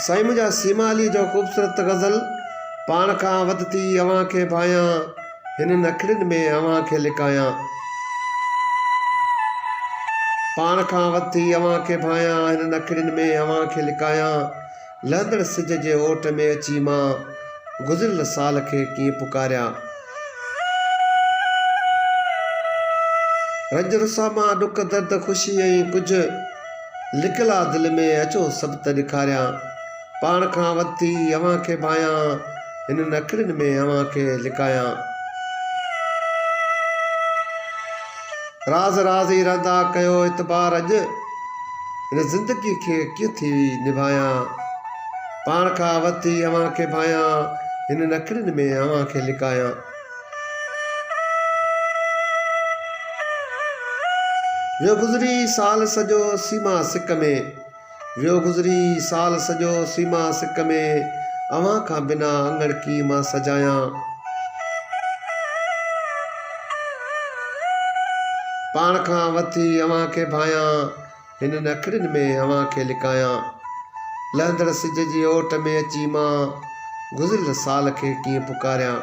साईं मुंहिंजा सीमा अली जो ख़ूबसूरत गज़ल पाण खां वधि थी अव्हां खे भायां हिन अखियुनि में अव्हां खे लिकायां पाण खां वधि थी अव्हां खे भायां हिन अखियुनि में अव्हां खे लिकायां लहंदड़ सिज जे ओट में अची मां गुज़िरियल साल खे कीअं पुकारियां रंज रुसा मां ॾुख दर्द ख़ुशी ऐं कुझु लिकियलु आहे दिलि में अचो सभु त ॾेखारियां पाण खां वधि थी अव्हां खे भायां हिन अखियुनि में अव्हां खे लिकायां राज़ राज़ ई रहंदा कयो इतबार अॼु हिन ज़िंदगी खे कीअं थी निभायां पाण खां वधि थी अव्हां खे भायां हिन अखियुनि में अव्हां खे लिकायां वियो गुज़री साल सॼो सीमा सिक में वियो गुज़री साल सॼो सीमा सिक में अव्हां खां बिना अंगण कीअं मां सजायां पाण खां वधि थी अव्हां खे भायां हिन अखियुनि में अव्हां खे लिकायां लहंदड़ सिज जी ओट में अची मां गुज़िरियल साल खे कीअं पुकारियां